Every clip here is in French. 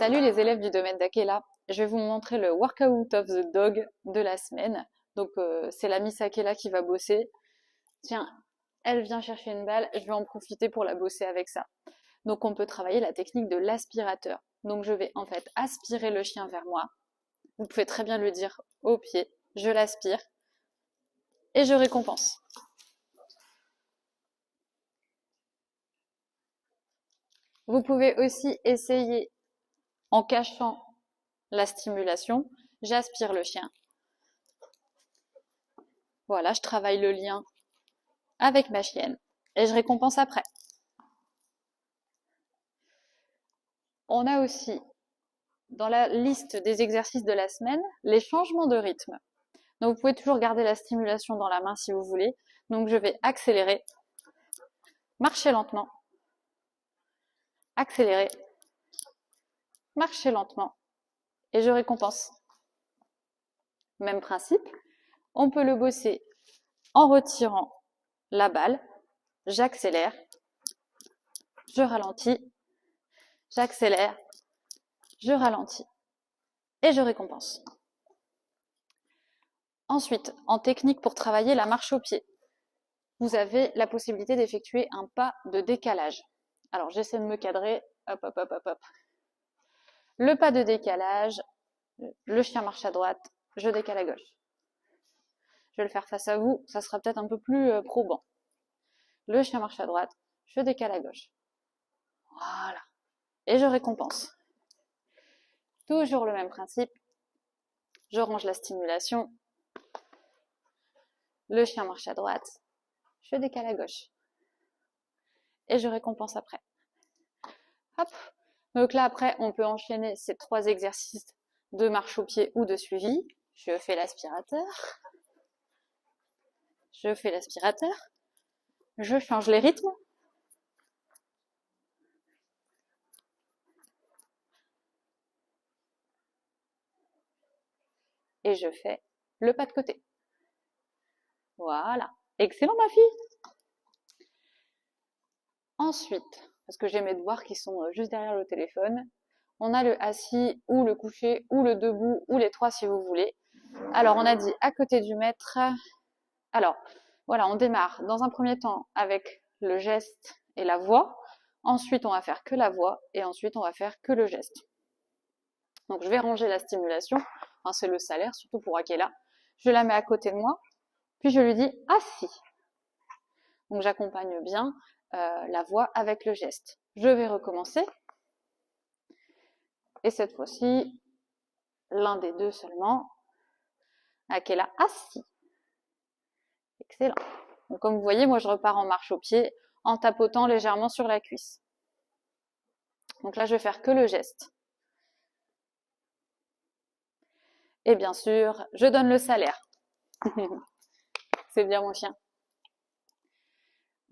Salut les élèves du domaine d'Akela, je vais vous montrer le workout of the dog de la semaine. Donc c'est la Miss Akela qui va bosser. Tiens, elle vient chercher une balle, je vais en profiter pour la bosser avec ça. Donc on peut travailler la technique de l'aspirateur. Donc je vais en fait aspirer le chien vers moi. Vous pouvez très bien le dire au pied, je l'aspire et je récompense. Vous pouvez aussi essayer en cachant la stimulation. J'aspire le chien. Voilà, je travaille le lien avec ma chienne et je récompense après. On a aussi dans la liste des exercices de la semaine les changements de rythme. Donc vous pouvez toujours garder la stimulation dans la main si vous voulez. Donc je vais accélérer, marcher lentement, accélérer, marcher lentement et je récompense. Même principe, on peut le bosser en retirant la balle, j'accélère, je ralentis, j'accélère, je ralentis et je récompense. Ensuite, en technique pour travailler la marche au pied, vous avez la possibilité d'effectuer un pas de décalage. Alors j'essaie de me cadrer, hop, hop, hop, hop, hop. Le pas de décalage, le chien marche à droite, je décale à gauche. Je vais le faire face à vous, ça sera peut-être un peu plus probant. Le chien marche à droite, je décale à gauche. Voilà. Et je récompense. Toujours le même principe. Je range la stimulation. Le chien marche à droite, je décale à gauche. Et je récompense après. Hop. Donc là, après, on peut enchaîner ces 3 exercices de marche au pied ou de suivi. Je fais l'aspirateur. Je fais l'aspirateur. Je change les rythmes. Et je fais le pas de côté. Voilà. Excellent, ma fille. Ensuite, parce que j'ai mes devoirs qui sont juste derrière le téléphone, on a le assis ou le couché ou le debout ou les 3 si vous voulez. Alors, on a dit à côté du maître. Alors, voilà, on démarre dans un premier temps avec le geste et la voix. Ensuite, on va faire que la voix et ensuite, on va faire que le geste. Donc, je vais ranger la stimulation. Enfin, c'est le salaire, surtout pour Akela. Je la mets à côté de moi. Puis, je lui dis assis. Donc, j'accompagne bien la voix avec le geste. Je vais recommencer. Et cette fois-ci, l'un des deux seulement. Akela assis. Excellent. Donc, comme vous voyez, moi, je repars en marche au pied en tapotant légèrement sur la cuisse. Donc là, je vais faire que le geste. Et bien sûr, je donne le salaire. C'est bien mon chien.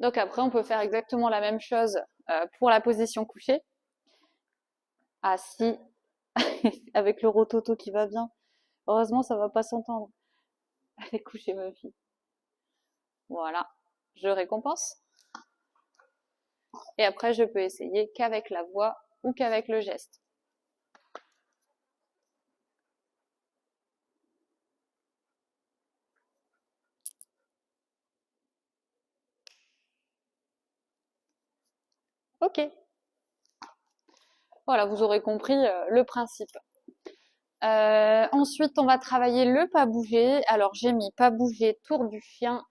Donc après, on peut faire exactement la même chose pour la position couchée. Assis, avec le rototo qui va bien. Heureusement, ça va pas s'entendre. Elle est couchée, ma fille. Voilà, je récompense. Et après, je peux essayer qu'avec la voix ou qu'avec le geste. Ok. Voilà, vous aurez compris le principe. Ensuite, on va travailler le pas bouger. Alors, j'ai mis pas bouger, tour du chien.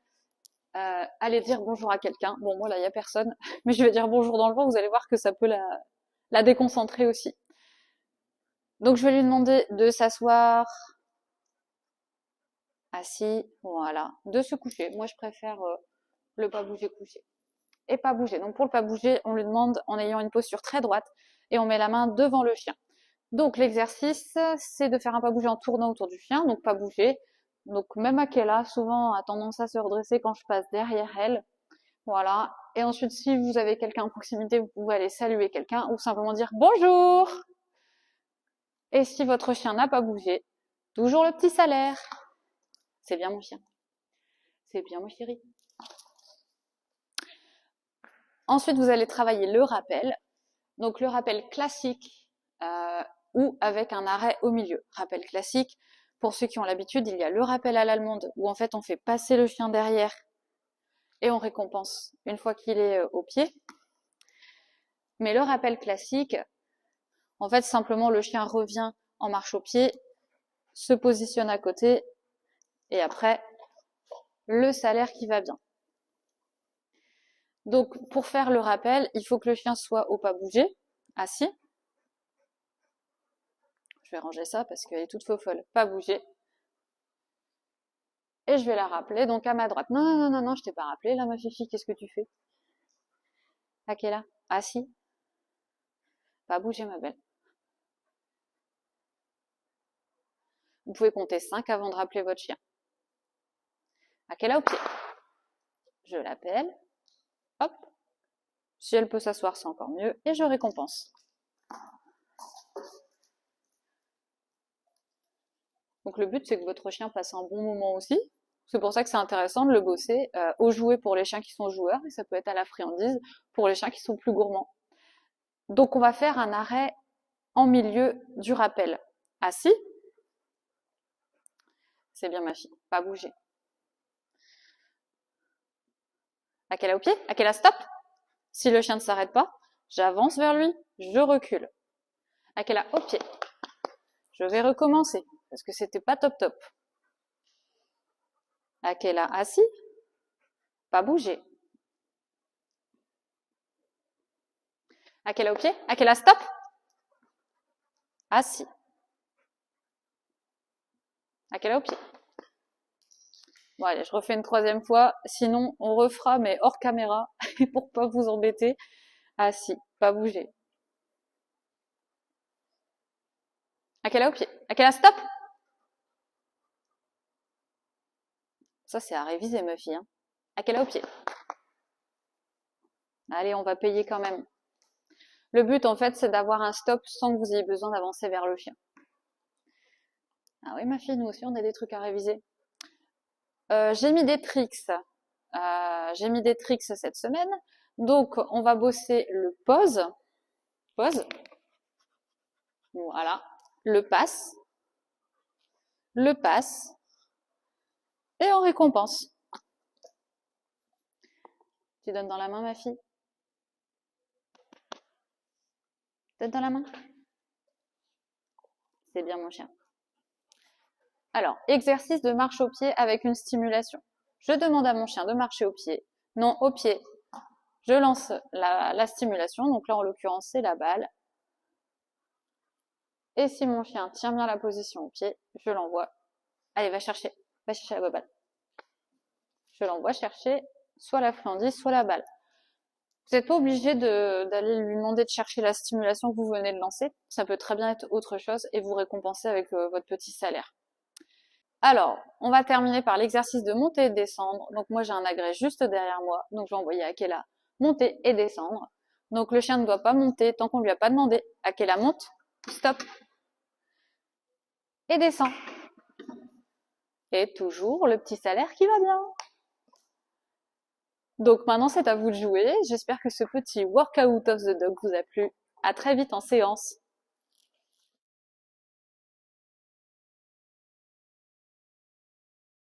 Aller dire bonjour à quelqu'un. Bon, moi là, il n'y a personne, mais je vais dire bonjour dans le vent. Vous allez voir que ça peut la déconcentrer aussi. Donc, je vais lui demander de s'asseoir assis, voilà, de se coucher. Moi, je préfère le pas bouger couché. Et pas bouger. Donc, pour le pas bouger, on lui demande en ayant une posture très droite et on met la main devant le chien. Donc, l'exercice, c'est de faire un pas bouger en tournant autour du chien, donc pas bouger. Donc, même Akela, souvent, a tendance à se redresser quand je passe derrière elle. Voilà. Et ensuite, si vous avez quelqu'un à proximité, vous pouvez aller saluer quelqu'un ou simplement dire bonjour. Et si votre chien n'a pas bougé, toujours le petit salaire. C'est bien mon chien. C'est bien mon chéri. Ensuite, vous allez travailler le rappel. Donc, le rappel classique, ou avec un arrêt au milieu. Rappel classique, pour ceux qui ont l'habitude, il y a le rappel à l'allemande où en fait on fait passer le chien derrière et on récompense une fois qu'il est au pied. Mais le rappel classique, en fait simplement le chien revient en marche au pied, se positionne à côté et après le salaire qui va bien. Donc pour faire le rappel, il faut que le chien soit au pas bouger, assis. Je vais ranger ça parce qu'elle est toute folle. Pas bouger. Et je vais la rappeler donc à ma droite. Non, non, non, non, non, je t'ai pas rappelé là ma fifi, qu'est-ce que tu fais? À quelle heure? Assis. Pas bouger ma belle. Vous pouvez compter 5 avant de rappeler votre chien. À quelle heure au pied? Je l'appelle. Hop. Si elle peut s'asseoir, c'est encore mieux. Et je récompense. Donc le but, c'est que votre chien passe un bon moment aussi. C'est pour ça que c'est intéressant de le bosser au jouet pour les chiens qui sont joueurs, et ça peut être à la friandise pour les chiens qui sont plus gourmands. Donc on va faire un arrêt en milieu du rappel. Assis. C'est bien ma fille, pas bouger. À quelle heure au pied? À quelle heure stop? Si le chien ne s'arrête pas, j'avance vers lui, je recule. À quelle heure au pied? Je vais recommencer, parce que c'était pas top top. À quelle heure assis? Pas bouger. À quelle heure au pied? À quelle heure stop? Assis. À quelle heure au pied? Bon allez, je refais une troisième fois, sinon on refera mais hors caméra, pour pas vous embêter. Assis, pas bouger. À quelle heure au pied? À quelle heure stop? Ça c'est à réviser ma fille. Hein. À quelle heure au pied? Allez, on va payer quand même. Le but en fait c'est d'avoir un stop sans que vous ayez besoin d'avancer vers le chien. Ah oui ma fille, nous aussi on a des trucs à réviser. J'ai mis des tricks. Cette semaine. Donc on va bosser le pause. Pause. Voilà. Le passe. Le passe. Et on récompense. Tu donnes dans la main ma fille? Donne dans la main? C'est bien mon chien. Alors, exercice de marche au pied avec une stimulation. Je demande à mon chien de marcher au pied. Non, au pied. Je lance la stimulation. Donc là, en l'occurrence, c'est la balle. Et si mon chien tient bien la position au pied, je l'envoie. Allez, va chercher la balle. Je l'envoie chercher soit la friandise, soit la balle. Vous n'êtes pas obligé d'aller lui demander de chercher la stimulation que vous venez de lancer. Ça peut très bien être autre chose et vous récompenser avec votre petit salaire. Alors, on va terminer par l'exercice de monter et de descendre. Donc moi, j'ai un agrès juste derrière moi. Donc je vais envoyer Akela monter et descendre. Donc le chien ne doit pas monter tant qu'on ne lui a pas demandé. Akela monte, stop, et descend. Et toujours le petit salaire qui va bien. Donc maintenant, c'est à vous de jouer. J'espère que ce petit workout of the dog vous a plu. À très vite en séance.